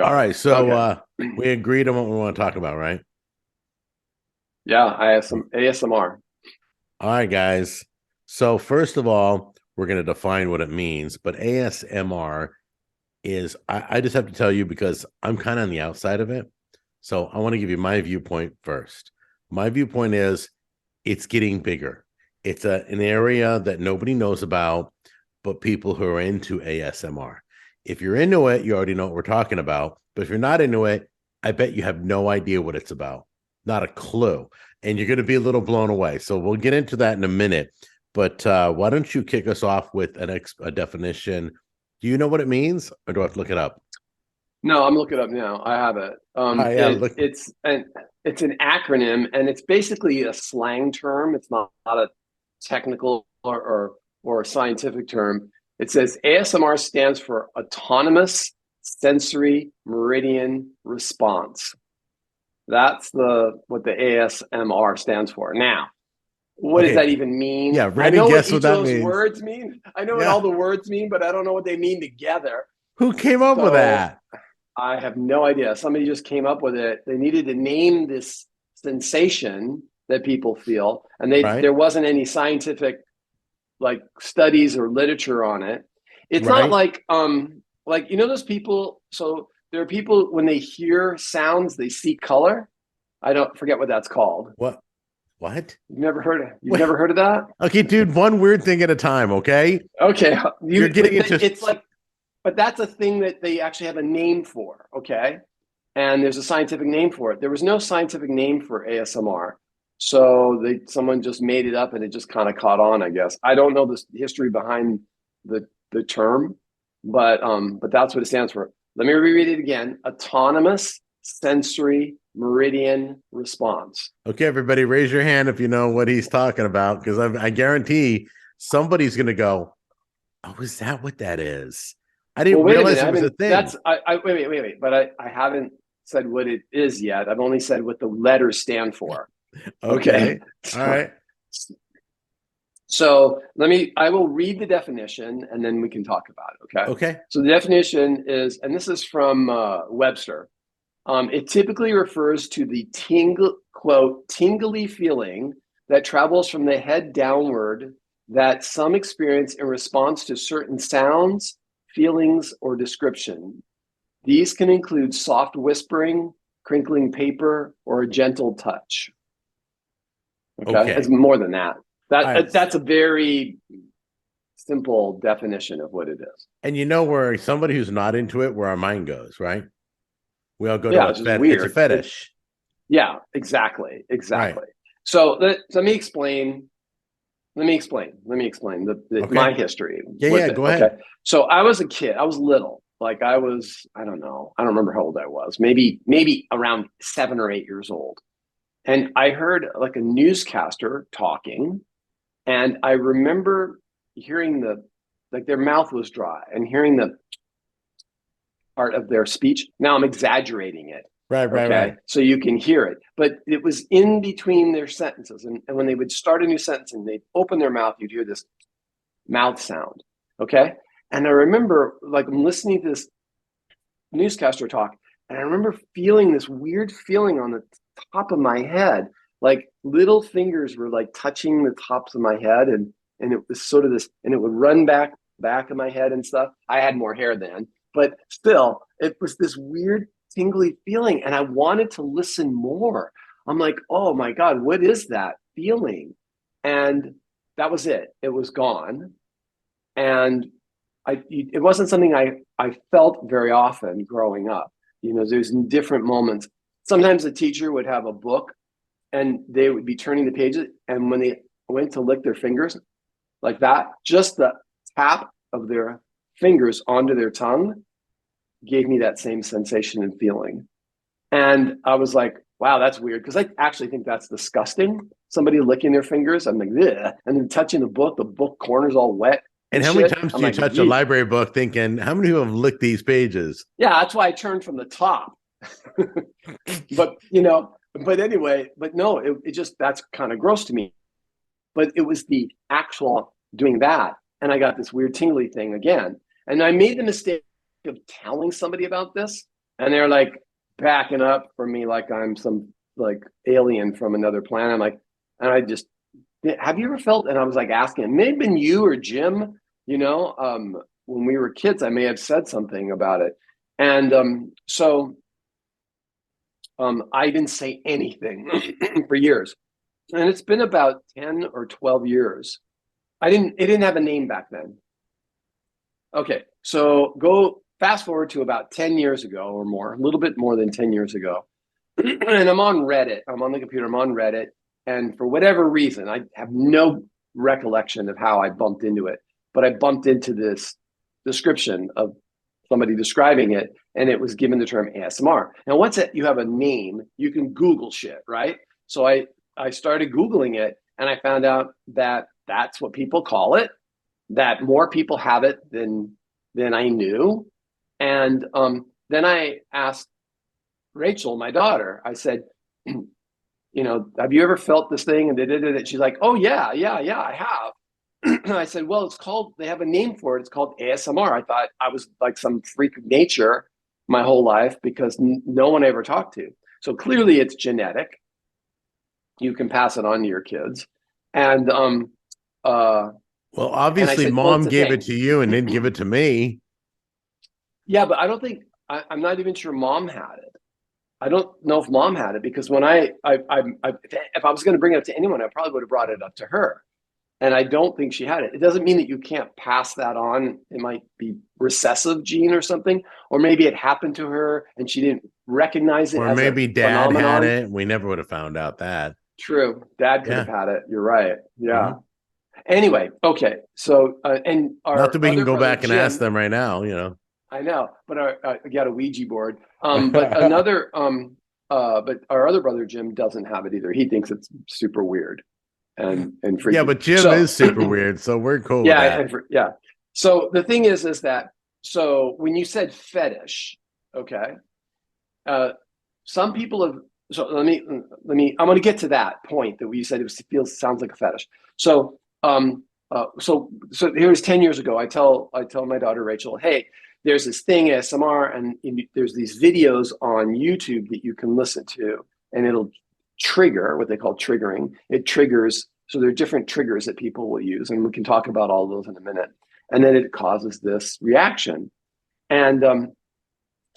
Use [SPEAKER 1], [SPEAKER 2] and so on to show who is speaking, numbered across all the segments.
[SPEAKER 1] All right, so
[SPEAKER 2] Okay.
[SPEAKER 1] we agreed on what we want to talk about, right?
[SPEAKER 2] Yeah, I have some ASMR.
[SPEAKER 1] All right, guys. So first of all, we're going to define what it means, but ASMR is I just have to tell you because I'm kind of on the outside of it. So I want to give you my viewpoint first. My viewpoint is it's getting bigger. It's an area that nobody knows about, but people who are into ASMR. If you're into it, you already know what we're talking about. But if you're not into it, I bet you have no idea what it's about. Not a clue. And you're going to be a little blown away. So we'll get into that in a minute. But why don't you kick us off with a definition? Do you know what it means, or do I have to look it up?
[SPEAKER 2] No, I'm looking it up now. I have it.
[SPEAKER 1] Yeah, look.
[SPEAKER 2] It's an acronym, and it's basically a slang term. It's not a technical or scientific term. It says ASMR stands for Autonomous Sensory Meridian Response. That's the what the ASMR stands for. Now, what does
[SPEAKER 1] Okay,
[SPEAKER 2] that even mean?
[SPEAKER 1] yeah.
[SPEAKER 2] I
[SPEAKER 1] Ready?
[SPEAKER 2] know what
[SPEAKER 1] Guess what
[SPEAKER 2] each of
[SPEAKER 1] that
[SPEAKER 2] those
[SPEAKER 1] means?
[SPEAKER 2] words mean. I know what all
[SPEAKER 1] Yeah.
[SPEAKER 2] the words mean, but I don't know what they mean together.
[SPEAKER 1] Who came up with
[SPEAKER 2] So
[SPEAKER 1] that?
[SPEAKER 2] I have no idea. Somebody just came up with it. They needed to name this sensation that people feel, and
[SPEAKER 1] Right,
[SPEAKER 2] there wasn't any scientific like studies or literature on it. It's not
[SPEAKER 1] right.
[SPEAKER 2] like those people. So there are people when they hear sounds, they see color. I don't forget what that's called.
[SPEAKER 1] What? What?
[SPEAKER 2] You've never heard of that?
[SPEAKER 1] Okay, dude, one weird thing at a time, okay?
[SPEAKER 2] Okay,
[SPEAKER 1] You're getting into
[SPEAKER 2] it's like, but that's a thing that they actually have a name for. Okay, and there's a scientific name for it. There was no scientific name for ASMR, so someone just made it up, and it just kind of caught on. I guess I don't know the history behind the term, but that's what it stands for. Let me reread it again: Autonomous Sensory Meridian Response.
[SPEAKER 1] Okay, everybody, raise your hand if you know what he's talking about, because I guarantee somebody's going to go, "Oh, is that what that is?" I
[SPEAKER 2] Well,
[SPEAKER 1] didn't
[SPEAKER 2] wait a
[SPEAKER 1] realize
[SPEAKER 2] minute.
[SPEAKER 1] it
[SPEAKER 2] I
[SPEAKER 1] was a
[SPEAKER 2] haven't.
[SPEAKER 1] thing.
[SPEAKER 2] Wait. But I haven't said what it is yet. I've only said what the letters stand for. Okay.
[SPEAKER 1] Okay, all
[SPEAKER 2] So,
[SPEAKER 1] right,
[SPEAKER 2] so let me. I will read the definition, and then we can talk about it. Okay.
[SPEAKER 1] okay,
[SPEAKER 2] So the definition is, and this is from Webster. It typically refers to the tingly feeling that travels from the head downward that some experience in response to certain sounds, feelings, or description. These can include soft whispering, crinkling paper, or a gentle touch. Okay, it's
[SPEAKER 1] okay.
[SPEAKER 2] more than that.
[SPEAKER 1] All right,
[SPEAKER 2] That's a very simple definition of what it is.
[SPEAKER 1] and you know where somebody who's not into it, where our mind goes, right? We all go to
[SPEAKER 2] Yeah,
[SPEAKER 1] a
[SPEAKER 2] it's just
[SPEAKER 1] it's a
[SPEAKER 2] weird.
[SPEAKER 1] fetish,
[SPEAKER 2] Yeah, exactly,
[SPEAKER 1] right?
[SPEAKER 2] exactly. So let me explain. Let me explain my
[SPEAKER 1] Okay,
[SPEAKER 2] history
[SPEAKER 1] yeah,
[SPEAKER 2] with
[SPEAKER 1] yeah.
[SPEAKER 2] it.
[SPEAKER 1] Go
[SPEAKER 2] Okay,
[SPEAKER 1] ahead.
[SPEAKER 2] so I was a kid. I was little. Like I don't know. I don't remember how old I was. Maybe around 7 or 8 years old. And I heard like a newscaster talking, and I remember hearing like their mouth was dry and hearing the part of their speech. Now I'm exaggerating it.
[SPEAKER 1] Right, right,
[SPEAKER 2] Okay.
[SPEAKER 1] right.
[SPEAKER 2] So you can hear it, but it was in between their sentences. And when they would start a new sentence and they'd open their mouth, you'd hear this mouth sound. Okay. And I remember like I'm listening to this newscaster talk, and I remember feeling this weird feeling on the top of my head, like little fingers were like touching the tops of my head, and it was sort of this, and it would run back of my head and stuff. I had more hair then, but still, it was this weird tingly feeling, and I wanted to listen more. I'm like, oh my god, what is that feeling? And that was it. It was gone, and it wasn't something I felt very often growing up. There's different moments. Sometimes the teacher would have a book and they would be turning the pages, and when they went to lick their fingers like that, just the tap of their fingers onto their tongue gave me that same sensation and feeling. And I was like, wow, that's weird, because I actually think that's disgusting. Somebody licking their fingers, I'm like, ugh. And then touching the book corner's all wet
[SPEAKER 1] And
[SPEAKER 2] and
[SPEAKER 1] how many
[SPEAKER 2] shit.
[SPEAKER 1] times
[SPEAKER 2] I'm
[SPEAKER 1] do you
[SPEAKER 2] like,
[SPEAKER 1] touch a
[SPEAKER 2] yeah.
[SPEAKER 1] library book thinking, how many people have licked these pages?
[SPEAKER 2] Yeah, that's why I turned from the top. but but anyway, but no, it just, that's kind of gross to me. But it was the actual doing that, and I got this weird tingly thing again. And I made the mistake of telling somebody about this, And they're like backing up from me like I'm some like alien from another planet. I'm like, and I just, have you ever felt? And I was like asking, it may have been you or Jim, when we were kids, I may have said something about it. And I didn't say anything for years. And it's been about 10 or 12 years. It didn't have a name back then. Okay, so go fast forward to about 10 years ago or more, a little bit more than 10 years ago. And I'm on Reddit. I'm on the computer. I'm on Reddit. And for whatever reason, I have no recollection of how I bumped into it, but I bumped into this description of somebody describing it, and it was given the term ASMR. Now, once you have a name, you can Google shit, right? So I started Googling it, and I found out that that's what people call it, that more people have it than I knew. And then I asked Rachel, my daughter, I said, have you ever felt this thing? And she's like, oh, yeah, I have. I said, well, they have a name for it. It's called ASMR. I thought I was like some freak of nature my whole life because no one I ever talked to. So clearly it's genetic. You can pass it on to your kids. And,
[SPEAKER 1] well, obviously
[SPEAKER 2] said,
[SPEAKER 1] mom gave it to you and didn't give it to me.
[SPEAKER 2] Yeah, but I don't think, I'm not even sure mom had it. I don't know if mom had it because when if I was going to bring it up to anyone, I probably would have brought it up to her. And I don't think she had it. It doesn't mean that you can't pass that on. It might be recessive gene or something, or maybe it happened to her and she didn't recognize it.
[SPEAKER 1] Or
[SPEAKER 2] as
[SPEAKER 1] maybe
[SPEAKER 2] a
[SPEAKER 1] dad
[SPEAKER 2] phenomenon.
[SPEAKER 1] had it. We never would have found out that.
[SPEAKER 2] True. Dad could have had it. You're right. Yeah.
[SPEAKER 1] Mm-hmm.
[SPEAKER 2] Anyway. Okay. So, and
[SPEAKER 1] not that we can go back and
[SPEAKER 2] Jim,
[SPEAKER 1] ask them right now,
[SPEAKER 2] I know, but we got a Ouija board. But but our other brother, Jim, doesn't have it either. He thinks it's super weird and freaky.
[SPEAKER 1] Yeah, but Jim is super weird, so we're cool with that.
[SPEAKER 2] Yeah. So the thing is that, so when you said fetish, okay, some people have, so let me, I'm going to get to that point that you said sounds like a fetish. So, so here's 10 years ago, I tell my daughter, Rachel, hey, there's this thing ASMR, and there's these videos on YouTube that you can listen to, and it'll trigger what they call triggering. It triggers, so there are different triggers that people will use, and we can talk about all those in a minute. And then it causes this reaction. And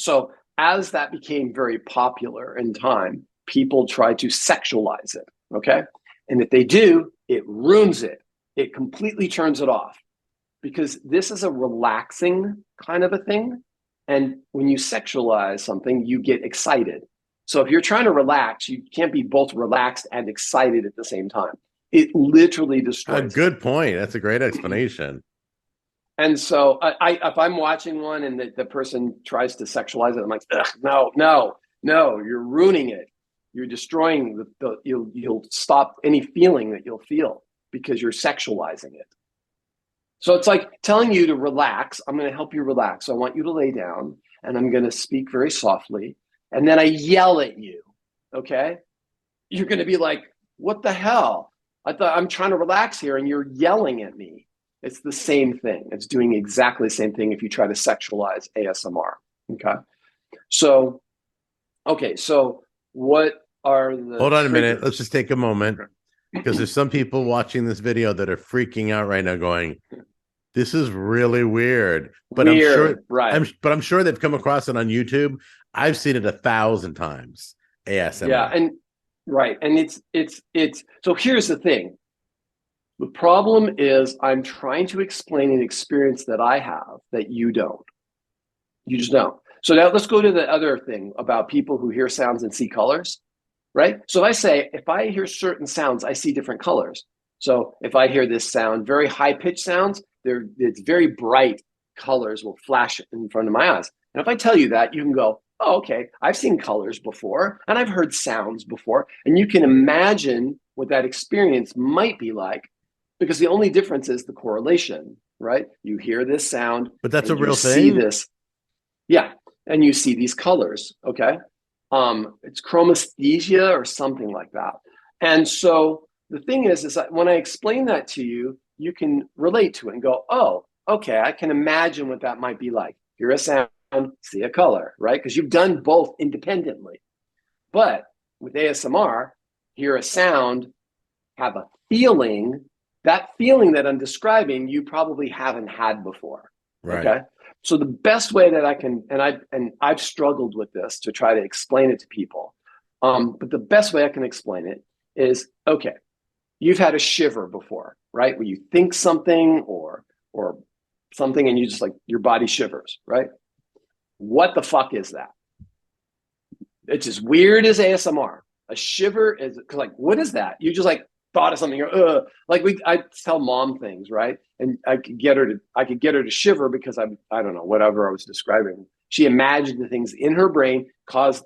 [SPEAKER 2] so as that became very popular in time, people try to sexualize it, okay? And if they do, it ruins it. It completely turns it off. Because this is a relaxing kind of a thing. And when you sexualize something, you get excited. So if you're trying to relax, you can't be both relaxed and excited at the same time. It literally destroys.
[SPEAKER 1] A good point. That's a great explanation.
[SPEAKER 2] And so if I'm watching one and the person tries to sexualize it, I'm like, no, you're ruining it. You're destroying you'll stop any feeling that you'll feel because you're sexualizing it. So it's like telling you to relax. I'm going to help you relax. So I want you to lay down, and I'm going to speak very softly. And then I yell at you, okay? You're going to be like, what the hell? I thought I'm trying to relax here, and you're yelling at me. It's the same thing. It's doing exactly the same thing if you try to sexualize ASMR, okay? So what are the
[SPEAKER 1] Hold on a minute. Let's just take a moment, because there's some people watching this video that are freaking out right now going, this is really weird. But I'm sure they've come across it on YouTube. I've seen it 1,000 times. ASMR.
[SPEAKER 2] Yeah, and it's so here's the thing. The problem is I'm trying to explain an experience that I have that you don't. You just don't. So now let's go to the other thing about people who hear sounds and see colors, right? So if I hear certain sounds, I see different colors. So if I hear this sound, very high-pitched sounds, it's very bright colors will flash in front of my eyes. And if I tell you that, you can go, oh, okay, I've seen colors before, and I've heard sounds before, and you can imagine what that experience might be like, because the only difference is the correlation, right? You hear this sound,
[SPEAKER 1] but that's a real thing.
[SPEAKER 2] See this, yeah, and you see these colors, okay? It's chromesthesia or something like that. And so the thing is that when I explain that to you, you can relate to it and go, oh, okay, I can imagine what that might be like. Hear a sound, see a color, right? Because you've done both independently. But with ASMR, hear a sound, have a feeling. That feeling that I'm describing, you probably haven't had before.
[SPEAKER 1] Right.
[SPEAKER 2] Okay. So the best way that I can, I've struggled with this to try to explain it to people. But the best way I can explain it is, okay, you've had a shiver before, right? Where you think something or something and you just like your body shivers, right? What the fuck is that? It's as weird as ASMR. A shiver is like, what is that? You just like thought of something. You're, like I tell mom things, right? And I could get her to shiver because I don't know, whatever I was describing. She imagined the things in her brain caused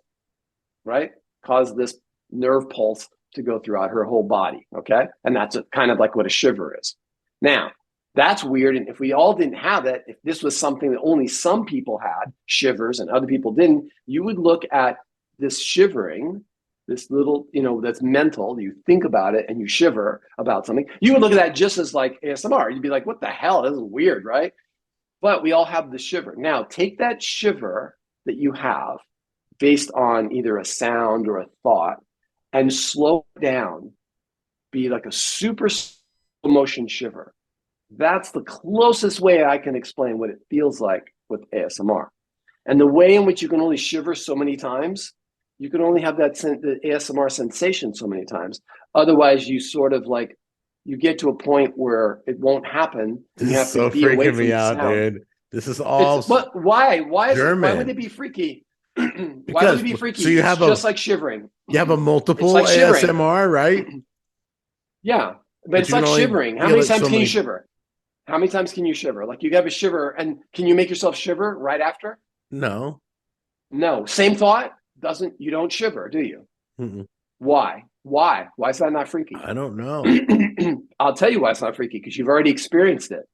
[SPEAKER 2] this nerve pulse to go throughout her whole body. Okay, and that's kind of like what a shiver is. Now, that's weird. And if we all didn't have it, if this was something that only some people had, shivers, and other people didn't, you would look at this shivering, this little, that's mental. You think about it and you shiver about something. You would look at that just as like ASMR. You'd be like, what the hell? This is weird, right? But we all have the shiver. Now, take that shiver that you have based on either a sound or a thought and slow it down, be like a super slow motion shiver. That's the closest way I can explain what it feels like with ASMR. And the way in which you can only shiver so many times, you can only have the ASMR sensation so many times. Otherwise, you sort of like, you get to a point where it won't happen.
[SPEAKER 1] This
[SPEAKER 2] you have
[SPEAKER 1] is so
[SPEAKER 2] to be away
[SPEAKER 1] freaking
[SPEAKER 2] from
[SPEAKER 1] me
[SPEAKER 2] the
[SPEAKER 1] out,
[SPEAKER 2] sound.
[SPEAKER 1] dude. This is all
[SPEAKER 2] But why? Why would it be freaky? Why would it be freaky?
[SPEAKER 1] So you have
[SPEAKER 2] just like shivering.
[SPEAKER 1] You have a multiple
[SPEAKER 2] like
[SPEAKER 1] ASMR, right?
[SPEAKER 2] Yeah, but it's like shivering. How many times can you shiver? How many times can you shiver? Like you have a shiver, and can you make yourself shiver right after?
[SPEAKER 1] No.
[SPEAKER 2] Same thought you don't shiver, do you?
[SPEAKER 1] Mm-mm.
[SPEAKER 2] Why is that not freaky?
[SPEAKER 1] I don't know.
[SPEAKER 2] I'll tell you why it's not freaky, because you've already experienced it.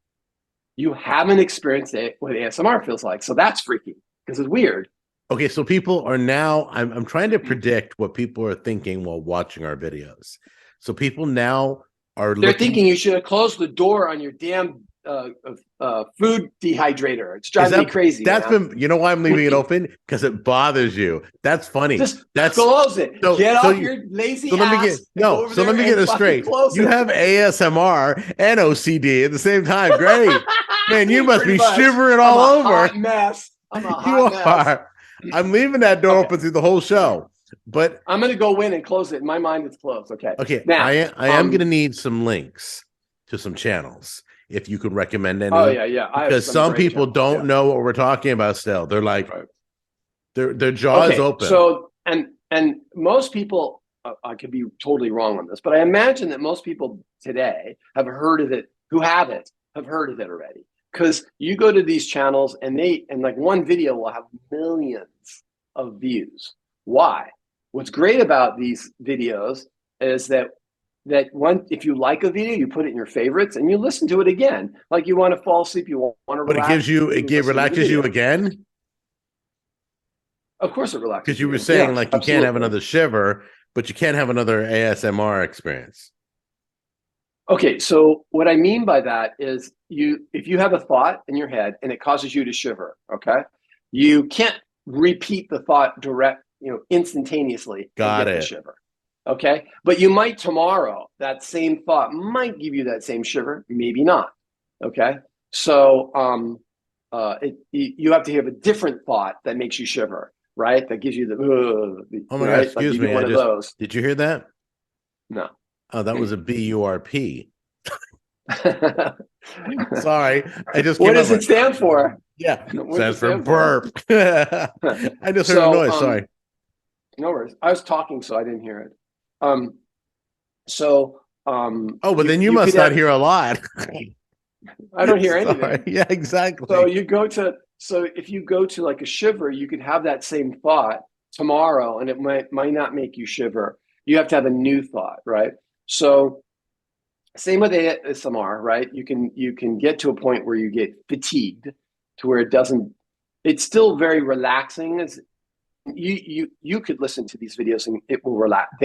[SPEAKER 2] You haven't experienced it what ASMR feels like, so that's freaky because it's weird.
[SPEAKER 1] Okay, so people are now, I'm trying to predict what people are thinking while watching our videos. So people now they're
[SPEAKER 2] thinking you should have closed the door on your damn food dehydrator. It's driving me crazy.
[SPEAKER 1] You know why I'm leaving it open? Because it bothers you. That's funny. That's
[SPEAKER 2] close it. Get off your lazy ass.
[SPEAKER 1] Let me get it straight. You have ASMR and OCD at the same time. Great. Man, you must be shivering all over.
[SPEAKER 2] Hot mess. I'm a hot mess.
[SPEAKER 1] I'm leaving that door open through the whole show. But
[SPEAKER 2] I'm going to go in and close it. In my mind, it's closed. Okay.
[SPEAKER 1] Okay. Now, I am going to need some links to some channels. If you could recommend any.
[SPEAKER 2] Oh, yeah.
[SPEAKER 1] Because some people don't know what we're talking about still. They're like, their jaw is open.
[SPEAKER 2] So, and most people, I could be totally wrong on this, but I imagine that most people today have heard of it, have heard of it already. Because you go to these channels and like one video will have millions of views. Why? What's great about these videos is that if you like a video, you put it in your favorites and you listen to it again. Like you want to fall asleep, you want to relax.
[SPEAKER 1] But it relaxes you again?
[SPEAKER 2] Of course it relaxes.
[SPEAKER 1] Because you were saying you can't have another shiver, but you can't have another ASMR experience.
[SPEAKER 2] Okay, so what I mean by that is if you have a thought in your head and it causes you to shiver, okay, you can't repeat the thought instantaneously.
[SPEAKER 1] Got it.
[SPEAKER 2] The shiver. Okay, but you might tomorrow, that same thought might give you that same shiver, maybe not. Okay, so you have to have a different thought that makes you shiver, right? That gives you the
[SPEAKER 1] oh my God, excuse me.
[SPEAKER 2] One of those.
[SPEAKER 1] Did you hear that?
[SPEAKER 2] No.
[SPEAKER 1] Oh, that was a BURP. Sorry,
[SPEAKER 2] what does it stand for?
[SPEAKER 1] Yeah, it stands for burp. I just heard a noise. Sorry.
[SPEAKER 2] No worries. I was talking, so I didn't hear it.
[SPEAKER 1] But then you must not hear a lot.
[SPEAKER 2] I don't hear anything.
[SPEAKER 1] Yeah, exactly.
[SPEAKER 2] So if you go to like a shiver, you could have that same thought tomorrow, and it might not make you shiver. You have to have a new thought, right? So same with ASMR, right? You can get to a point where you get fatigued to where it's still very relaxing. You could listen to these videos and they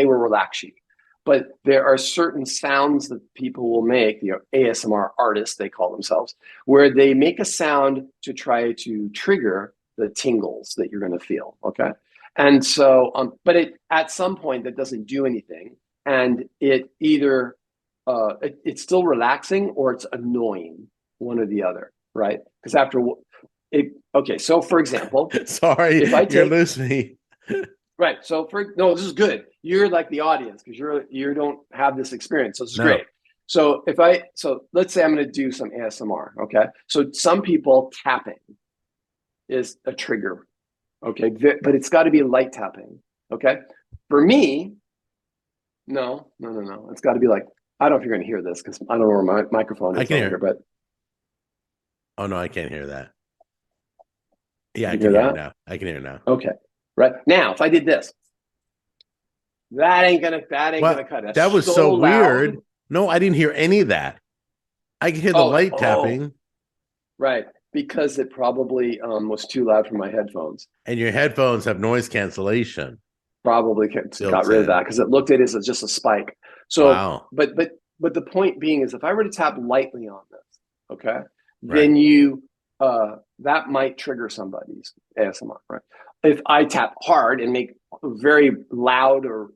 [SPEAKER 2] will relax you. But there are certain sounds that people will make, ASMR artists, they call themselves, where they make a sound to try to trigger the tingles that you're going to feel. Okay. And so, but at some point that doesn't do anything. And it either, it's still relaxing or it's annoying, one or the other. Right. Because after it, okay. So for example,
[SPEAKER 1] Sorry,
[SPEAKER 2] if I
[SPEAKER 1] you're
[SPEAKER 2] take,
[SPEAKER 1] losing me.
[SPEAKER 2] right. So no, this is good. You're like the audience because you don't have this experience. So this is great. So let's say I'm going to do some ASMR. Okay. So some people tapping is a trigger. Okay. But it's got to be light tapping. Okay. For me, no. It's got to be like, I don't know if you're going to hear this because I don't know where my microphone is.
[SPEAKER 1] I can hear
[SPEAKER 2] here, but
[SPEAKER 1] oh no, I can't hear that. Yeah, I
[SPEAKER 2] you
[SPEAKER 1] can
[SPEAKER 2] hear
[SPEAKER 1] hear it
[SPEAKER 2] that?
[SPEAKER 1] now. I can hear it now.
[SPEAKER 2] Okay. Right now, if I did this, that ain't gonna cut it. That's
[SPEAKER 1] that was so
[SPEAKER 2] loud.
[SPEAKER 1] weird. No, I didn't hear any of that. I could hear the light tapping.
[SPEAKER 2] Right, because it probably was too loud for my headphones.
[SPEAKER 1] And your headphones have noise cancellation.
[SPEAKER 2] Probably got rid of that because it looked at it as just a spike. So,
[SPEAKER 1] wow.
[SPEAKER 2] But the point being is, if I were to tap lightly on this, okay, then you that might trigger somebody's ASMR, right? If I tap hard and make very loud or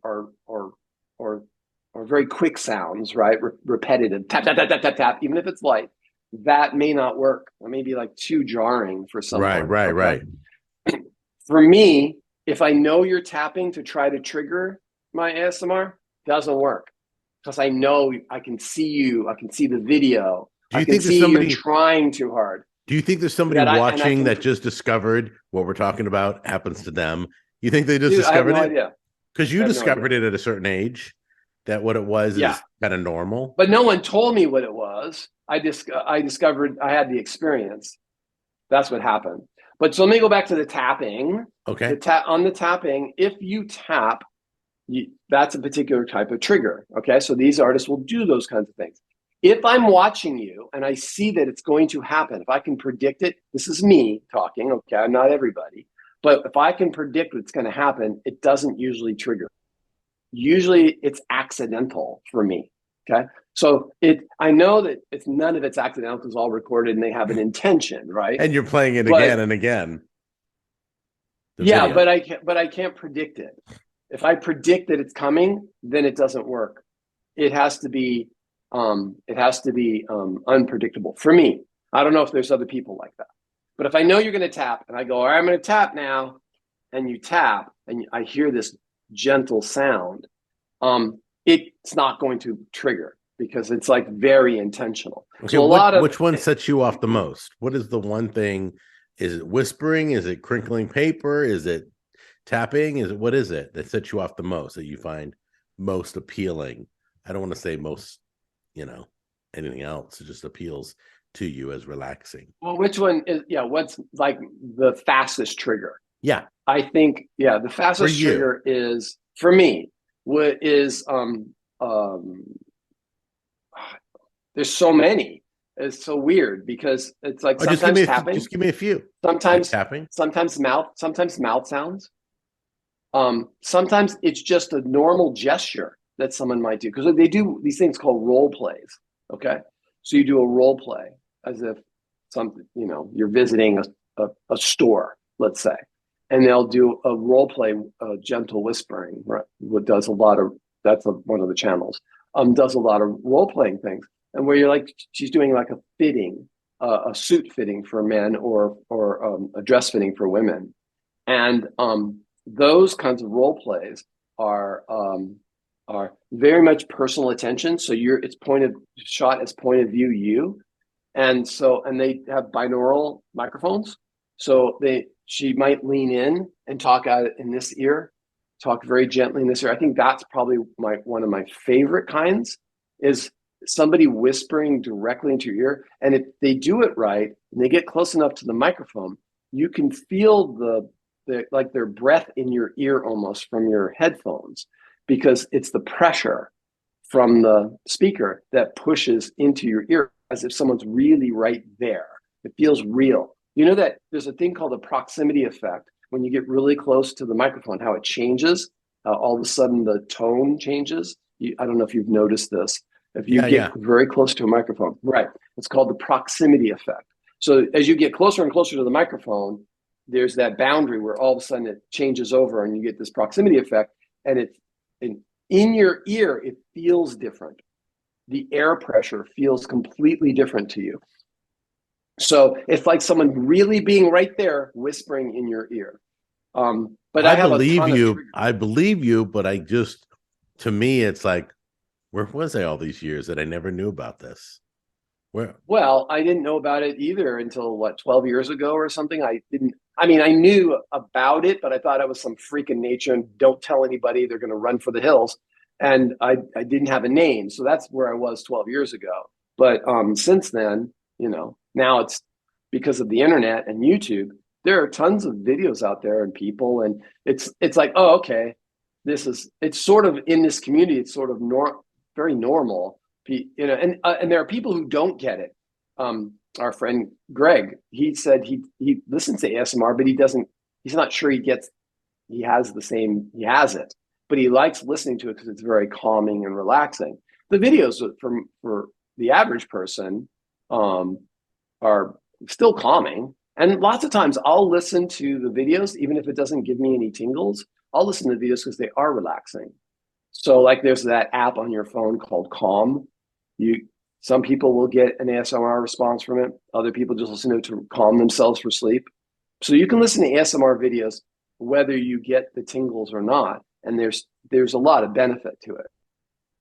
[SPEAKER 2] very quick sounds, right? Repetitive tap tap tap tap tap tap, even if it's light, that may not work. It may be like too jarring for someone.
[SPEAKER 1] Right.
[SPEAKER 2] For me, if I know you're tapping to try to trigger my ASMR, doesn't work because I know I can see you. I can see the video.
[SPEAKER 1] Do you think there's
[SPEAKER 2] somebody trying too hard?
[SPEAKER 1] Do you think there's somebody watching that just discovered what we're talking about happens to them? You think they just discovered it? Because you discovered it at a certain age, that what it was is kind of normal.
[SPEAKER 2] But no one told me what it was. I discovered I had the experience. That's what happened. But so let me go back to the tapping.
[SPEAKER 1] Okay.
[SPEAKER 2] On the tapping, if you tap, that's a particular type of trigger. Okay. So these artists will do those kinds of things. If I'm watching you and I see that it's going to happen, if I can predict it, this is me talking, okay, I'm not everybody, but if I can predict what's going to happen, it doesn't usually trigger. Usually it's accidental for me, okay? So I know that none of it's accidental because it's all recorded and they have an intention, right?
[SPEAKER 1] And you're playing it again and again.
[SPEAKER 2] Yeah, but I can't predict it. If I predict that it's coming, then it doesn't work. It has to be unpredictable for me. I don't know if there's other people like that, but if I know you're going to tap and I go, all right, I'm going to tap now, and you tap and I hear this gentle sound, it's not going to trigger because it's like very intentional.
[SPEAKER 1] Okay, so which one sets you off the most? What is the one thing? Is it whispering? Is it crinkling paper? Is it tapping? What is it that sets you off the most, that you find most appealing? I don't want to say most, anything else. It just appeals to you as relaxing.
[SPEAKER 2] Well, which one is, what's like the fastest trigger?
[SPEAKER 1] Yeah.
[SPEAKER 2] I think, the fastest trigger is, for me, what is, there's so many. It's so weird because it's like sometimes tapping.
[SPEAKER 1] Just give me a few.
[SPEAKER 2] Sometimes
[SPEAKER 1] tapping.
[SPEAKER 2] Sometimes mouth sounds. Sometimes it's just a normal gesture that someone might do because they do these things called role plays. Okay, so you do a role play as if you're visiting a store, let's say, and they'll do a role play, gentle whispering. Right, what does a lot of one of the channels. Does a lot of role playing things, and where you're like she's doing like a fitting, a suit fitting for men or a dress fitting for women, and those kinds of role plays are very much personal attention. So it's shot as point of view you, and they have binaural microphones. So she might lean in and talk out in this ear, talk very gently in this ear. I think that's probably one of my favorite kinds is somebody whispering directly into your ear. And if they do it right and they get close enough to the microphone, you can feel like their breath in your ear almost from your headphones, because it's the pressure from the speaker that pushes into your ear as if someone's really right there. It feels real. You know that there's a thing called the proximity effect. When you get really close to the microphone, how it changes, all of a sudden the tone changes. I don't know if you've noticed this. If you get very close to a microphone, right, it's called the proximity effect. So as you get closer and closer to the microphone, there's that boundary where all of a sudden it changes over and you get this proximity effect, and in your ear, it feels different. The air pressure feels completely different to you. So it's like someone really being right there whispering in your ear. But I have a ton of triggers.
[SPEAKER 1] I believe you, but to me, it's like, where was I all these years that I never knew about this? Where?
[SPEAKER 2] Well, I didn't know about it either until 12 years ago or something. I mean, I knew about it, but I thought it was some freak in nature and don't tell anybody, they're going to run for the hills. And I didn't have a name. So that's where I was 12 years ago. But since then, now it's because of the internet and YouTube, there are tons of videos out there and people, and it's like, oh, okay, it's sort of in this community, it's sort of very normal, and there are people who don't get it. Our friend Greg, he said he listens to ASMR, but he's not sure he has it, but he likes listening to it because it's very calming and relaxing. The videos for the average person are still calming. And lots of times I'll listen to the videos, even if it doesn't give me any tingles. I'll listen to videos because they are relaxing. So like there's that app on your phone called Calm. Some people will get an ASMR response from it. Other people just listen to it to calm themselves for sleep. So you can listen to ASMR videos whether you get the tingles or not. And there's a lot of benefit to it.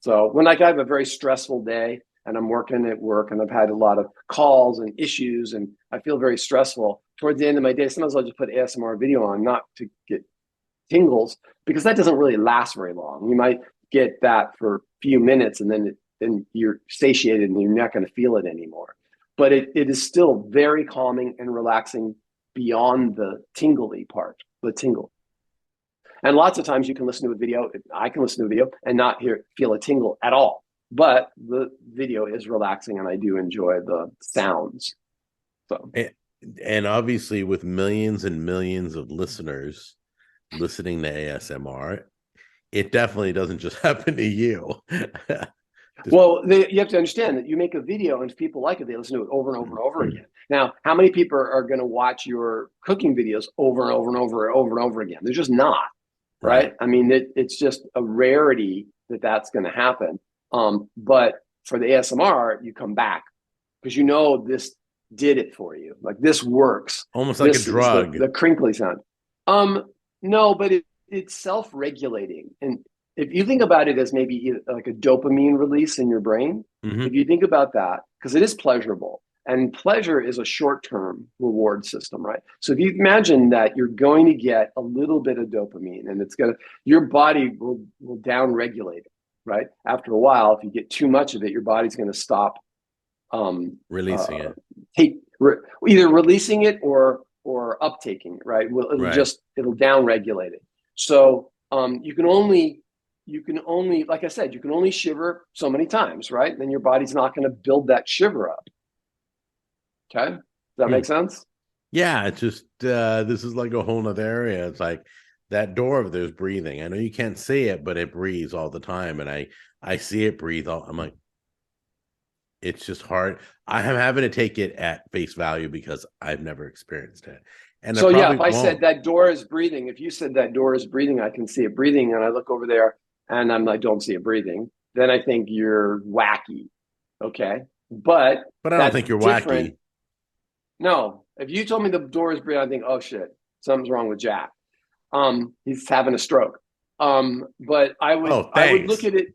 [SPEAKER 2] So when I have a very stressful day and I'm working at work and I've had a lot of calls and issues and I feel very stressful, towards the end of my day, sometimes I'll just put ASMR video on, not to get tingles, because that doesn't really last very long. You might get that for a few minutes and then you're satiated and you're not going to feel it anymore. But it is still very calming and relaxing beyond the tingly part, the tingle. And lots of times you can listen to a video, I can listen to a video and not feel a tingle at all. But the video is relaxing and I do enjoy the sounds. So,
[SPEAKER 1] and obviously with millions and millions of listeners listening to ASMR, it definitely doesn't just happen to you.
[SPEAKER 2] Well, you have to understand that you make a video and if people like it, they listen to it over and over and over again. Now, how many people are going to watch your cooking videos over and over and over again? They're just not, right? I mean, it's just a rarity that's going to happen. But for the ASMR, you come back because this did it for you. Like this works.
[SPEAKER 1] Almost like a drug.
[SPEAKER 2] The crinkly sound. No, but it's self-regulating. And if you think about it as maybe like a dopamine release in your brain, if you think about that, because it is pleasurable, and pleasure is a short-term reward system, right? So if you imagine that you're going to get a little bit of dopamine and your body will down-regulate it, right? After a while, if you get too much of it, your body's going to stop
[SPEAKER 1] releasing it.
[SPEAKER 2] Either releasing it or uptaking it, right? It'll down-regulate it. So you can only, like I said, you can only shiver so many times, right? Then your body's not going to build that shiver up. Okay, does that make sense?
[SPEAKER 1] Yeah, it's just this is like a whole nother area. It's like that door of theirs breathing. I know you can't see it, but it breathes all the time, and I see it breathe. I'm like, it's just hard. I am having to take it at face value because I've never experienced it. And
[SPEAKER 2] so yeah, if I said that door is breathing, if you said that door is breathing, I can see it breathing, and I look over there and I don't see it breathing, then I think you're wacky. Okay, but
[SPEAKER 1] I don't think you're wacky.
[SPEAKER 2] No, if you told me the door is breathing, I think, oh shit, something's wrong with Jack. He's having a stroke. But I would look at it.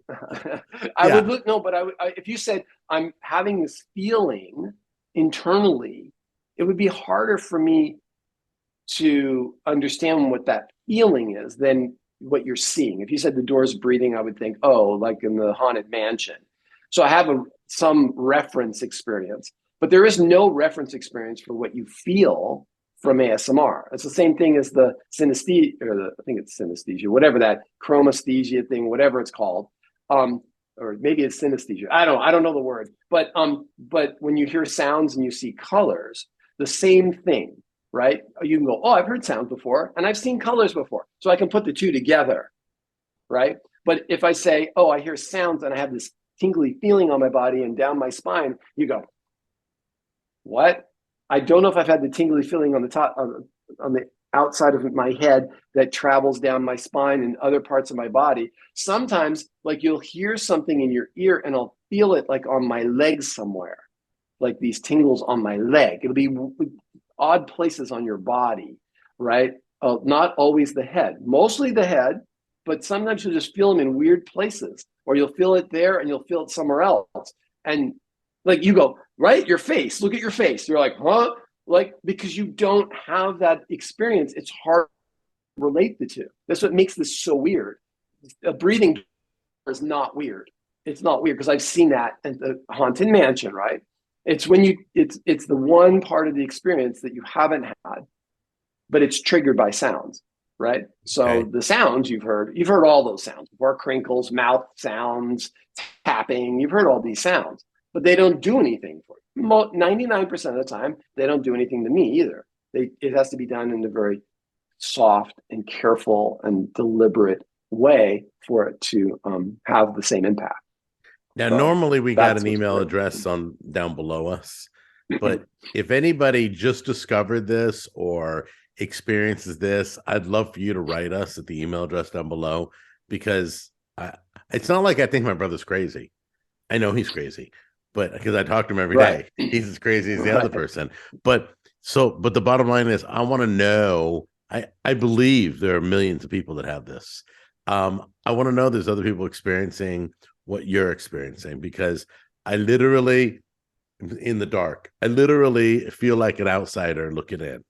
[SPEAKER 2] If you said I'm having this feeling internally, it would be harder for me to understand what that feeling is than what you're seeing. If you said the door's breathing, I would think, oh, like in the Haunted Mansion. So I have some reference experience, but there is no reference experience for what you feel from ASMR. It's the same thing as the synesthesia, I think it's synesthesia, whatever that chromesthesia thing, whatever it's called, or maybe it's synesthesia. I don't know the word, but when you hear sounds and you see colors, the same thing, right? You can go, oh, I've heard sounds before, and I've seen colors before, so I can put the two together, right? But if I say, oh, I hear sounds and I have this tingly feeling on my body and down my spine, you go, what? I don't know if I've had the tingly feeling on the top on the outside of my head that travels down my spine and other parts of my body. Sometimes, like, you'll hear something in your ear and I'll feel it like on my leg somewhere, like these tingles on my leg. It'll be odd places on your body, right? Not always the head, mostly the head, but sometimes you'll just feel them in weird places, or you'll feel it there and you'll feel it somewhere else. And like you go, right? Your face, look at your face. You're like, huh? Like, because you don't have that experience, it's hard to relate the two. That's what makes this so weird. A breathing is not weird. It's not weird because I've seen that at the Haunted Mansion, right? It's when it's the one part of the experience that you haven't had, but it's triggered by sounds, right? So
[SPEAKER 1] Okay.
[SPEAKER 2] the sounds you've heard all those sounds before: crinkles, mouth sounds, tapping. You've heard all these sounds, but they don't do anything for you. 99% of the time, they don't do anything to me either. It has to be done in a very soft and careful and deliberate way for it to have the same impact.
[SPEAKER 1] Now,
[SPEAKER 2] So
[SPEAKER 1] normally we got
[SPEAKER 2] that's
[SPEAKER 1] an
[SPEAKER 2] what's
[SPEAKER 1] email
[SPEAKER 2] great.
[SPEAKER 1] address on down below us, but if anybody just discovered this or experiences this, I'd love for you to write us at the email address down below, because it's not like I think my brother's crazy. I know he's crazy, but because I talk to him every
[SPEAKER 2] Right.
[SPEAKER 1] day, he's as crazy as the other
[SPEAKER 2] Right.
[SPEAKER 1] person. But the bottom line is, I want to know. I believe there are millions of people that have this. I want to know there's other people experiencing what you're experiencing, because I literally, in the dark, I literally feel like an outsider looking in,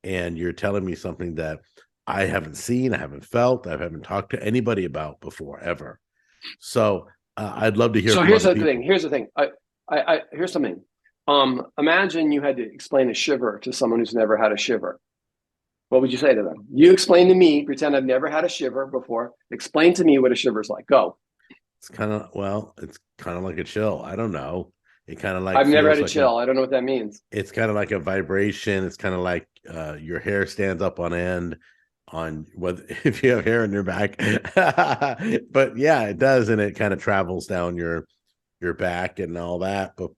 [SPEAKER 1] and you're telling me something that I haven't seen, I haven't felt, I haven't talked to anybody about before ever. So I'd love to hear
[SPEAKER 2] So
[SPEAKER 1] from
[SPEAKER 2] here's
[SPEAKER 1] other
[SPEAKER 2] the
[SPEAKER 1] people.
[SPEAKER 2] thing. Here's the thing. Here's something. Imagine you had to explain a shiver to someone who's never had a shiver. What would you say to them? You explain to me, pretend I've never had a shiver before. Explain to me what a shiver's like. Go.
[SPEAKER 1] It's kind of, well, it's kind of like a chill. I don't know. It kind of like
[SPEAKER 2] I've never had
[SPEAKER 1] feels
[SPEAKER 2] a
[SPEAKER 1] like a,
[SPEAKER 2] chill. I don't know what that means.
[SPEAKER 1] it's kind of like a vibration. It's kind of like your hair stands up on end on whether if you have hair in your back. But yeah, it does, and it kind of travels down your back and all that. But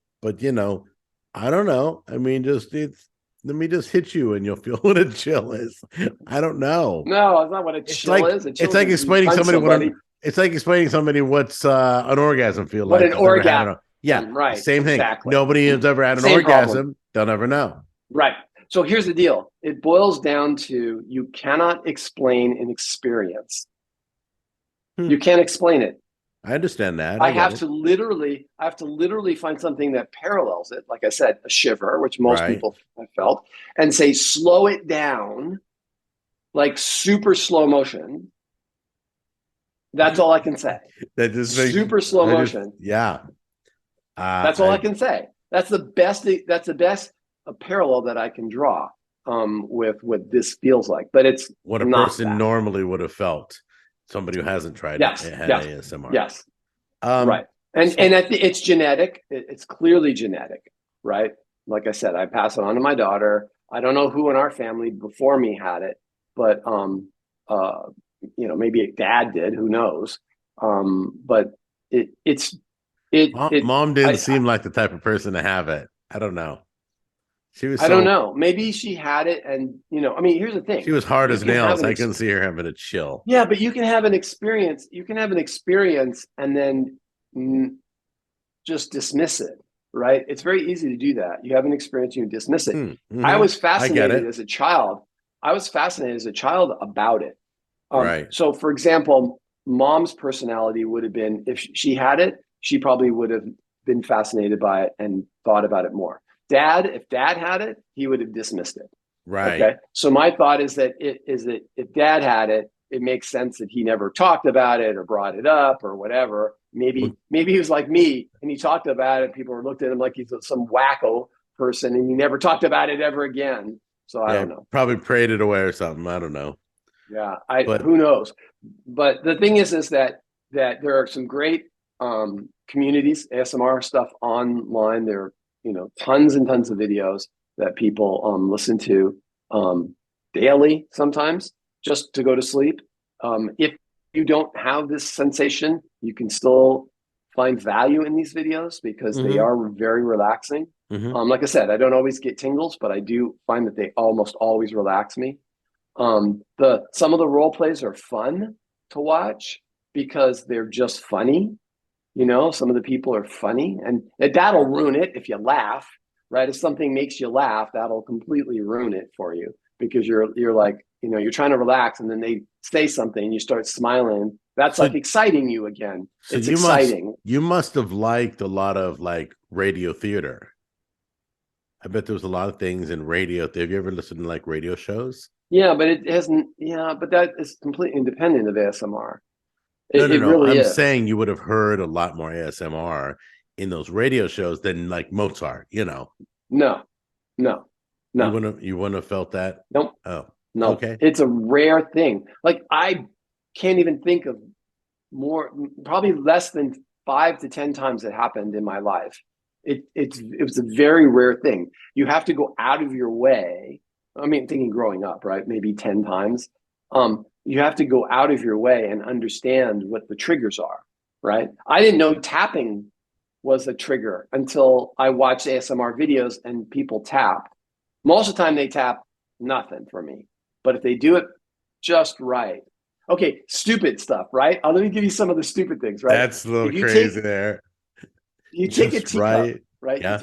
[SPEAKER 1] I don't know. I mean, just it's let me just hit you and you'll feel what a chill is. I don't know.
[SPEAKER 2] No, it's not what a
[SPEAKER 1] It's
[SPEAKER 2] chill
[SPEAKER 1] like
[SPEAKER 2] is. A
[SPEAKER 1] it's
[SPEAKER 2] chill is
[SPEAKER 1] like
[SPEAKER 2] when you
[SPEAKER 1] explaining
[SPEAKER 2] punch
[SPEAKER 1] somebody what
[SPEAKER 2] somebody.
[SPEAKER 1] an it's like explaining somebody what's an orgasm feel
[SPEAKER 2] What
[SPEAKER 1] like.
[SPEAKER 2] an
[SPEAKER 1] They've never had
[SPEAKER 2] orgasm.
[SPEAKER 1] an yeah,
[SPEAKER 2] Right.
[SPEAKER 1] same thing.
[SPEAKER 2] Exactly.
[SPEAKER 1] Nobody has ever had an
[SPEAKER 2] Same problem.
[SPEAKER 1] orgasm. They'll never know.
[SPEAKER 2] Right. So here's the deal. It boils down to you cannot explain an experience.
[SPEAKER 1] Hmm.
[SPEAKER 2] You can't explain it.
[SPEAKER 1] I understand that.
[SPEAKER 2] I
[SPEAKER 1] I get
[SPEAKER 2] have
[SPEAKER 1] it.
[SPEAKER 2] to literally find something that parallels it. Like I said, a shiver, which most
[SPEAKER 1] Right.
[SPEAKER 2] people have felt, and say, slow it down, like super slow motion. That's all I can say.
[SPEAKER 1] That just makes
[SPEAKER 2] Super slow
[SPEAKER 1] I just
[SPEAKER 2] motion.
[SPEAKER 1] yeah.
[SPEAKER 2] That's all I
[SPEAKER 1] I
[SPEAKER 2] can say. That's the best. That's the best parallel that I can draw with what this feels like. But it's
[SPEAKER 1] what a
[SPEAKER 2] not
[SPEAKER 1] person
[SPEAKER 2] that.
[SPEAKER 1] normally would have felt. Somebody who hasn't tried it
[SPEAKER 2] Yes.
[SPEAKER 1] had
[SPEAKER 2] Yes.
[SPEAKER 1] ASMR.
[SPEAKER 2] Yes.
[SPEAKER 1] Um,
[SPEAKER 2] Right. And
[SPEAKER 1] so
[SPEAKER 2] it's genetic. It's clearly genetic, right? Like I said, I pass it on to my daughter. I don't know who in our family before me had it, but uh, maybe dad did. Who knows? But it's
[SPEAKER 1] mom didn't
[SPEAKER 2] I
[SPEAKER 1] seem like the type of person to have it. I don't know. She was
[SPEAKER 2] I don't
[SPEAKER 1] so
[SPEAKER 2] know. Maybe she had it, and I mean, here's the
[SPEAKER 1] she
[SPEAKER 2] thing:
[SPEAKER 1] was hard
[SPEAKER 2] you
[SPEAKER 1] as
[SPEAKER 2] can have
[SPEAKER 1] nails. I couldn't see her having a chill.
[SPEAKER 2] yeah, but you can have an experience. You can have an experience and then just dismiss it, right? It's very easy to do that. You have an experience, you dismiss it. I
[SPEAKER 1] Mm-hmm.
[SPEAKER 2] was
[SPEAKER 1] I get
[SPEAKER 2] fascinated
[SPEAKER 1] it.
[SPEAKER 2] as a child. I was fascinated as a child about it.
[SPEAKER 1] Right.
[SPEAKER 2] So, for example, mom's personality would have been, if she had it, she probably would have been fascinated by it and thought about it more. Dad, if dad had it, he would have dismissed it.
[SPEAKER 1] Right.
[SPEAKER 2] Okay. So my thought is that if dad had it, it makes sense that he never talked about it or brought it up or whatever.
[SPEAKER 1] Well,
[SPEAKER 2] Maybe he was like me and he talked about it. People looked at him like he's some wacko person and he never talked about it ever again. So I
[SPEAKER 1] yeah,
[SPEAKER 2] don't know.
[SPEAKER 1] probably prayed it away or something. I don't know.
[SPEAKER 2] Yeah,
[SPEAKER 1] But
[SPEAKER 2] who knows? But the thing is that there are some great communities, ASMR stuff online. There are tons and tons of videos that people listen to daily, sometimes just to go to sleep. If you don't have this sensation, you can still find value in these videos because they
[SPEAKER 1] mhm.
[SPEAKER 2] are very relaxing.
[SPEAKER 1] Hmm.
[SPEAKER 2] Like I said, I don't always get tingles, but I do find that they almost always relax me. The some of the role plays are fun to watch because they're just funny. You know, some of the people are funny, and that'll ruin it if you laugh, right? If something makes you laugh, that'll completely ruin it for you because you're like, you know, you're trying to relax, and then they say something, and you start smiling. That's
[SPEAKER 1] So
[SPEAKER 2] like exciting you again.
[SPEAKER 1] so
[SPEAKER 2] It's exciting.
[SPEAKER 1] you must have liked a lot of like radio theater. I bet there was a lot of things in radio. Have you ever listened to like radio shows?
[SPEAKER 2] Yeah, but it hasn't. Yeah, but that is completely independent of ASMR.
[SPEAKER 1] No,
[SPEAKER 2] It,
[SPEAKER 1] no,
[SPEAKER 2] it
[SPEAKER 1] no.
[SPEAKER 2] really
[SPEAKER 1] I'm
[SPEAKER 2] is.
[SPEAKER 1] saying you would have heard a lot more ASMR in those radio shows than like Mozart, you know.
[SPEAKER 2] No, no, no,
[SPEAKER 1] You wouldn't have felt that.
[SPEAKER 2] nope,
[SPEAKER 1] Oh,
[SPEAKER 2] no.
[SPEAKER 1] okay.
[SPEAKER 2] It's a rare thing. Like I can't even think of more, probably less than 5 to 10 times it happened in my life. It was a very rare thing. You have to go out of your way. I mean, thinking growing up, right? Maybe 10 times. You have to go out of your way and understand what the triggers are, right? I didn't know tapping was a trigger until I watched ASMR videos and people tap. Most of the time they tap nothing for me. But if they do it just right. Okay, stupid stuff, right? Let me give you some of the stupid things, right?
[SPEAKER 1] That's a little
[SPEAKER 2] If you take
[SPEAKER 1] crazy there.
[SPEAKER 2] you take a
[SPEAKER 1] Just
[SPEAKER 2] teacup,
[SPEAKER 1] right.
[SPEAKER 2] right?
[SPEAKER 1] Yeah.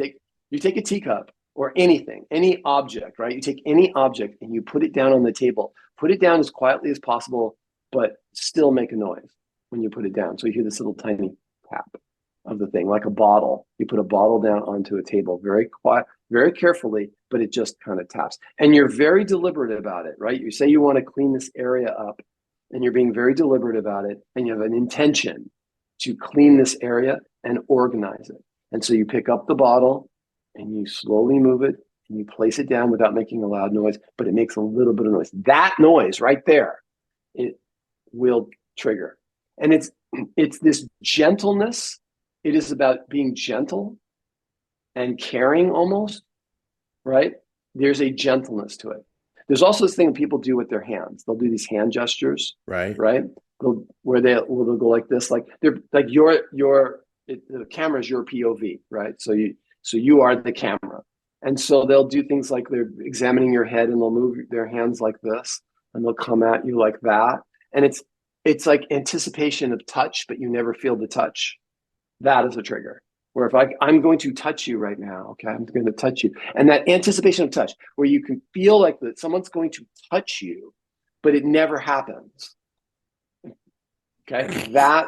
[SPEAKER 2] You take a teacup or anything, any object, right? You take any object and you put it down on the table. Put it down as quietly as possible, but still make a noise when you put it down. So you hear this little tiny tap of the thing, like a bottle. You put a bottle down onto a table very quiet, very carefully, but it just kind of taps. And you're very deliberate about it, right? You say you want to clean this area up and you're being very deliberate about it and you have an intention to clean this area and organize it. And so you pick up the bottle and you slowly move it and you place it down without making a loud noise, but it makes a little bit of noise. That noise right there, it will trigger. And it's this gentleness. It is about being gentle and caring almost, right? There's a gentleness to it. There's also this thing people do with their hands. They'll do these hand gestures,
[SPEAKER 1] Right.
[SPEAKER 2] right? They'll go like this, like they're like the camera is your POV, right? So you are the camera, and so they'll do things like they're examining your head, and they'll move their hands like this, and they'll come at you like that, and it's like anticipation of touch, but you never feel the touch. That is a trigger. Where if I'm going to touch you right now, okay, I'm going to touch you, and that anticipation of touch, where you can feel like that someone's going to touch you, but it never happens. Okay, that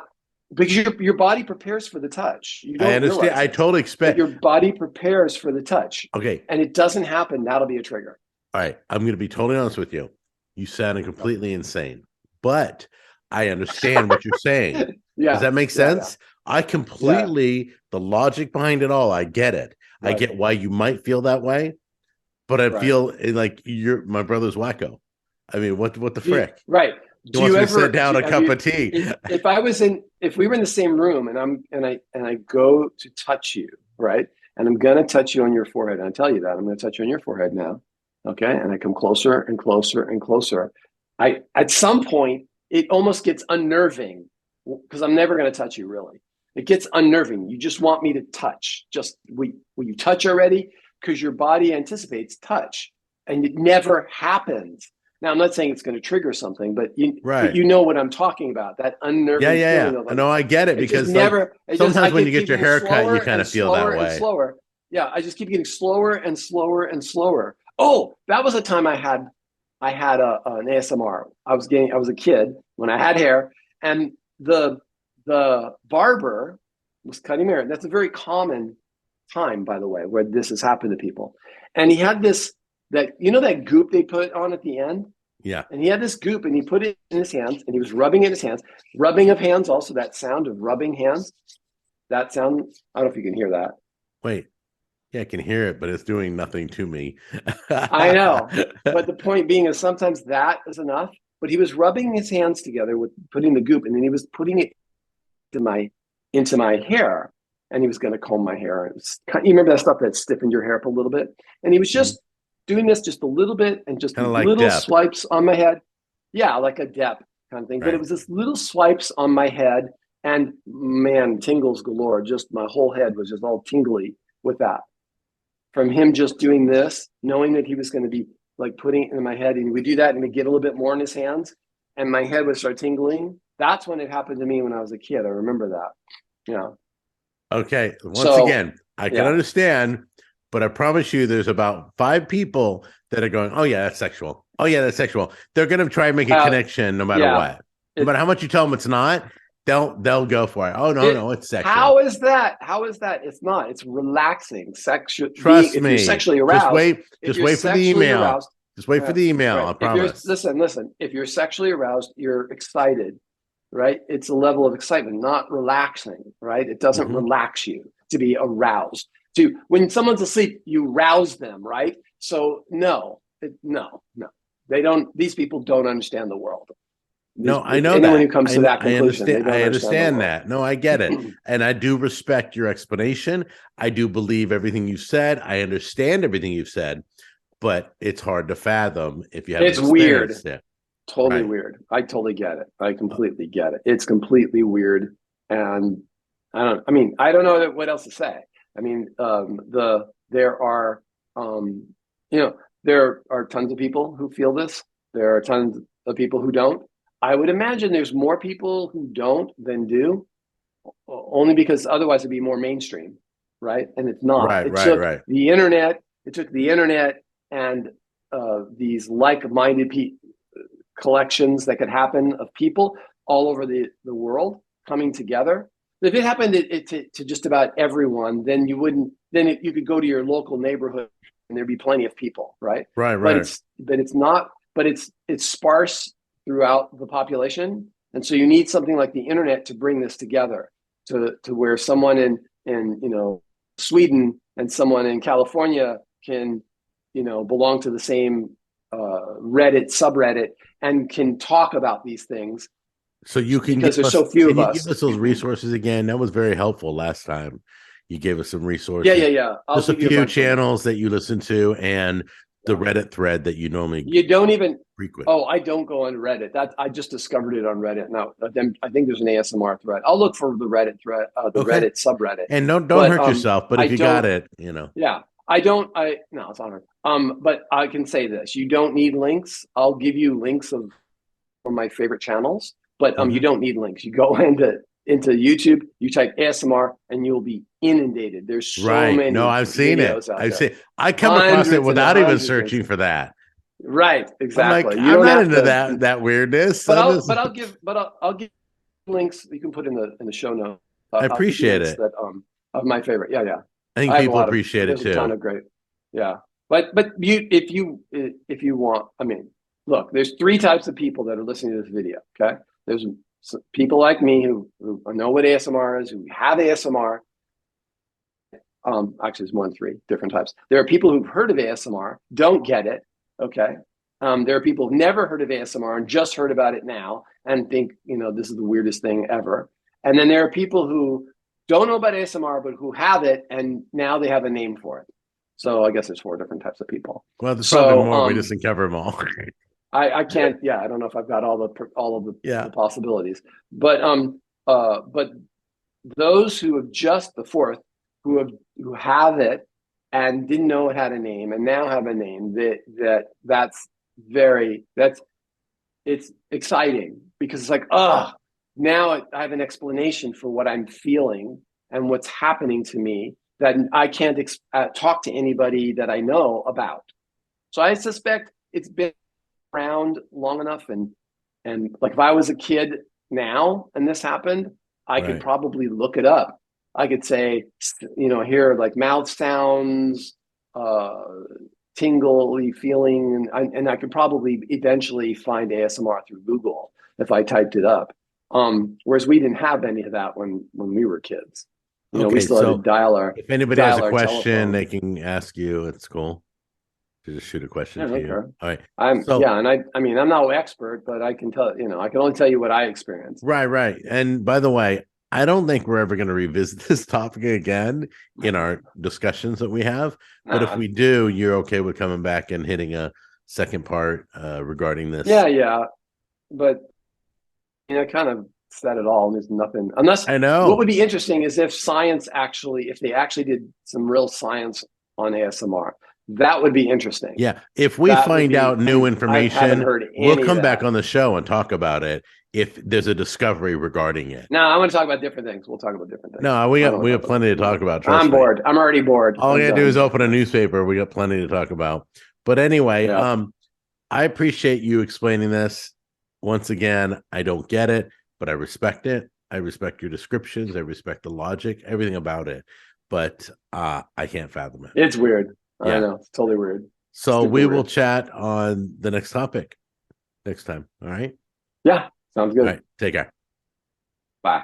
[SPEAKER 2] because your body prepares for the touch. You
[SPEAKER 1] I
[SPEAKER 2] don't
[SPEAKER 1] understand.
[SPEAKER 2] realize
[SPEAKER 1] I
[SPEAKER 2] this,
[SPEAKER 1] totally
[SPEAKER 2] but
[SPEAKER 1] expect.
[SPEAKER 2] your body prepares for the touch,
[SPEAKER 1] Okay.
[SPEAKER 2] and it doesn't happen. That'll be a trigger.
[SPEAKER 1] All right. I'm going to be totally honest with you. You sounded completely insane, but I understand what you're saying. Does
[SPEAKER 2] Yeah,
[SPEAKER 1] that make
[SPEAKER 2] yeah, yeah,
[SPEAKER 1] sense? I
[SPEAKER 2] yeah.
[SPEAKER 1] completely, the logic behind it all, I get it. I
[SPEAKER 2] Right,
[SPEAKER 1] get why you might feel that way, but I
[SPEAKER 2] right.
[SPEAKER 1] feel like you're my brother's wacko. I mean, what the frick?
[SPEAKER 2] Right.
[SPEAKER 1] He
[SPEAKER 2] Do
[SPEAKER 1] wants
[SPEAKER 2] you
[SPEAKER 1] me to sit
[SPEAKER 2] ever
[SPEAKER 1] down
[SPEAKER 2] do,
[SPEAKER 1] a
[SPEAKER 2] have
[SPEAKER 1] cup
[SPEAKER 2] you
[SPEAKER 1] of tea.
[SPEAKER 2] if we were in the same room and I go to touch you, right? And I'm gonna touch you on your forehead. And I tell you that I'm gonna touch you on your forehead now. Okay. And I come closer and closer and closer. I at some point it almost gets unnerving because I'm never gonna touch you really. It gets unnerving. You just want me to touch. Just will you touch already? Because your body anticipates touch and it never happens. Now, I'm not saying it's going to trigger something, but
[SPEAKER 1] Right.
[SPEAKER 2] you know what I'm talking about. That
[SPEAKER 1] Yeah,
[SPEAKER 2] unnerving
[SPEAKER 1] yeah, yeah.
[SPEAKER 2] feeling of
[SPEAKER 1] I
[SPEAKER 2] like
[SPEAKER 1] know I get it
[SPEAKER 2] it just
[SPEAKER 1] because like
[SPEAKER 2] never. It just I
[SPEAKER 1] sometimes when you
[SPEAKER 2] keep
[SPEAKER 1] get your
[SPEAKER 2] getting
[SPEAKER 1] hair cut,
[SPEAKER 2] slower
[SPEAKER 1] you kind
[SPEAKER 2] and
[SPEAKER 1] of feel that
[SPEAKER 2] slower and
[SPEAKER 1] way.
[SPEAKER 2] slower. Yeah, I just keep getting slower and slower and slower. Oh, that was a time I had an ASMR. I was a kid when I had hair, and the barber was cutting my hair. That's a very common time, by the way, where this has happened to people. And he had this that that goop they put on at the end,
[SPEAKER 1] Yeah.
[SPEAKER 2] and he had this goop, and he put it in his hands, and he was rubbing it in his hands. Rubbing of hands, also that sound of rubbing hands. That sound, I don't know if you can hear that.
[SPEAKER 1] Wait. Yeah, I can hear it, but it's doing nothing to me.
[SPEAKER 2] I know, but the point being is sometimes that is enough. But he was rubbing his hands together with putting the goop, and then he was putting it into my hair, and he was going to comb my hair. You remember that stuff that stiffened your hair up a little bit, and he was just doing this just a little bit, and just
[SPEAKER 1] Kind of
[SPEAKER 2] these
[SPEAKER 1] like
[SPEAKER 2] little
[SPEAKER 1] depth.
[SPEAKER 2] swipes on my head. Yeah, like a depth kind of thing. But it
[SPEAKER 1] Right.
[SPEAKER 2] was this little swipes on my head, and man, tingles galore. Just my whole head was just all tingly with that. from him just doing this, knowing that he was going to be like putting it in my head, and he would do that and he'd get a little bit more in his hands, and my head would start tingling. That's when it happened to me when I was a kid. I remember that. Yeah.
[SPEAKER 1] Okay. Once again, I can understand, but I promise you there's about 5 people that are going, oh yeah, that's sexual. Oh yeah, that's sexual. They're going to try and make a connection no matter what. No matter how much you tell them it's not, they'll go for it. Oh no, it's sexual.
[SPEAKER 2] How is that? It's not. It's relaxing. Sexual.
[SPEAKER 1] Trust me.
[SPEAKER 2] If you're sexually aroused,
[SPEAKER 1] just wait for the email.
[SPEAKER 2] Aroused,
[SPEAKER 1] just wait for the email. Right. I promise.
[SPEAKER 2] Listen. If you're sexually aroused, you're excited, right? It's a level of excitement, not relaxing, right? It doesn't relax you to be aroused. When someone's asleep, you rouse them, right? So no, they don't. These people don't understand the world.
[SPEAKER 1] No, I know
[SPEAKER 2] anyone
[SPEAKER 1] that.
[SPEAKER 2] who comes to that conclusion,
[SPEAKER 1] I understand that. No, I get it. And I do respect your explanation. I do believe everything you said. I understand everything you've said, but it's hard to fathom if you have.
[SPEAKER 2] It's weird. Totally weird. I totally get it. I completely get it. It's completely weird. And I don't know what else to say. I mean, there are tons of people who feel this. There are tons of people who don't. I would imagine there's more people who don't than do, only because otherwise it'd be more mainstream, right? And it's not. It took the internet and these like-minded collections that could happen of people all over the world coming together. If it happened to just about everyone, then you wouldn't. Then you could go to your local neighborhood and there'd be plenty of people, right?
[SPEAKER 1] Right.
[SPEAKER 2] But it's not. But it's sparse throughout the population, and so you need something like the internet to bring this together, to where someone in Sweden and someone in California can belong to the same Reddit subreddit and can talk about these things.
[SPEAKER 1] So you can,
[SPEAKER 2] because there's so few of us.
[SPEAKER 1] Give us those resources again. That was very helpful last time. You gave us some resources.
[SPEAKER 2] Yeah.
[SPEAKER 1] Just a few channels that you listen to and the Reddit thread that you normally frequent.
[SPEAKER 2] Oh, I don't go on Reddit. I just discovered it on Reddit. Now, I think there's an ASMR thread. I'll look for the Reddit thread, Reddit subreddit.
[SPEAKER 1] And don't hurt yourself. But if you got it,
[SPEAKER 2] Yeah, I don't. No, it's on her. But I can say this: you don't need links. I'll give you links of my favorite channels, but you don't need links. You go into YouTube, you type ASMR, and you'll be inundated. There's so many.
[SPEAKER 1] No, I've seen it. I come across it without even searching for that.
[SPEAKER 2] Right, exactly.
[SPEAKER 1] I'm not into that weirdness.
[SPEAKER 2] But I'll give links you can put in the show notes.
[SPEAKER 1] I appreciate it.
[SPEAKER 2] That of my favorite. Yeah.
[SPEAKER 1] I think people appreciate it too.
[SPEAKER 2] A ton of great. Yeah, but if you want, look, there's 3 types of people that are listening to this video. Okay, there's people like me who know what ASMR is, who have ASMR. Actually, there's more than 3 different types. There are people who've heard of ASMR, don't get it. Okay. There are people who've never heard of ASMR and just heard about it now and think, this is the weirdest thing ever. And then there are people who don't know about ASMR, but who have it, and now they have a name for it. So I guess there's 4 different types of people.
[SPEAKER 1] Well, there's probably more. We just didn't cover them all.
[SPEAKER 2] I can't. Yeah, I don't know if I've got all of the possibilities. But those who have just the 4th, who have it and didn't know it had a name and now have a name, it's exciting, because it's like, now I have an explanation for what I'm feeling and what's happening to me that I can't talk to anybody that I know about. So I suspect it's been around long enough, and like if I was a kid now and this happened, I could probably look it up. I could say, hear like mouth sounds, tingly feeling, and I could probably eventually find ASMR through Google if I typed it up. Whereas we didn't have any of that when we were kids. We still had to dial our.
[SPEAKER 1] If anybody has a question, they can ask you. It's cool to just shoot a question to you. All right.
[SPEAKER 2] I'm no expert, but I can tell. I can only tell you what I experienced.
[SPEAKER 1] Right. And by the way, I don't think we're ever going to revisit this topic again in our discussions that we have. But if we do, you're okay with coming back and hitting a second part regarding this?
[SPEAKER 2] Yeah. But I kind of said it all. There's nothing, unless
[SPEAKER 1] I know.
[SPEAKER 2] What would be interesting is if they actually did some real science on ASMR. That would be interesting.
[SPEAKER 1] Yeah. If we
[SPEAKER 2] That would
[SPEAKER 1] find
[SPEAKER 2] be-
[SPEAKER 1] out new
[SPEAKER 2] I haven't
[SPEAKER 1] information,
[SPEAKER 2] heard
[SPEAKER 1] we'll
[SPEAKER 2] any of
[SPEAKER 1] come back
[SPEAKER 2] that.
[SPEAKER 1] on the show and talk about it if there's a discovery regarding it.
[SPEAKER 2] No, I want to talk about different things. We'll talk about different things.
[SPEAKER 1] No, we
[SPEAKER 2] I
[SPEAKER 1] got
[SPEAKER 2] don't
[SPEAKER 1] we
[SPEAKER 2] wanna
[SPEAKER 1] have plenty to talk about. Trust
[SPEAKER 2] I'm
[SPEAKER 1] me.
[SPEAKER 2] bored. I'm already bored.
[SPEAKER 1] All
[SPEAKER 2] I'm
[SPEAKER 1] you gotta do is
[SPEAKER 2] done.
[SPEAKER 1] open a newspaper. We got plenty to talk about. But anyway,
[SPEAKER 2] Yeah.
[SPEAKER 1] I appreciate you explaining this. Once again, I don't get it, but I respect it. I respect your descriptions. I respect the logic, everything about it. But I can't fathom it.
[SPEAKER 2] It's weird.
[SPEAKER 1] Yeah.
[SPEAKER 2] I know. It's totally weird.
[SPEAKER 1] So
[SPEAKER 2] Stupid
[SPEAKER 1] we will
[SPEAKER 2] weird.
[SPEAKER 1] chat on the next topic next time. All right.
[SPEAKER 2] Yeah. Sounds
[SPEAKER 1] All
[SPEAKER 2] good.
[SPEAKER 1] right. Take care.
[SPEAKER 2] Bye.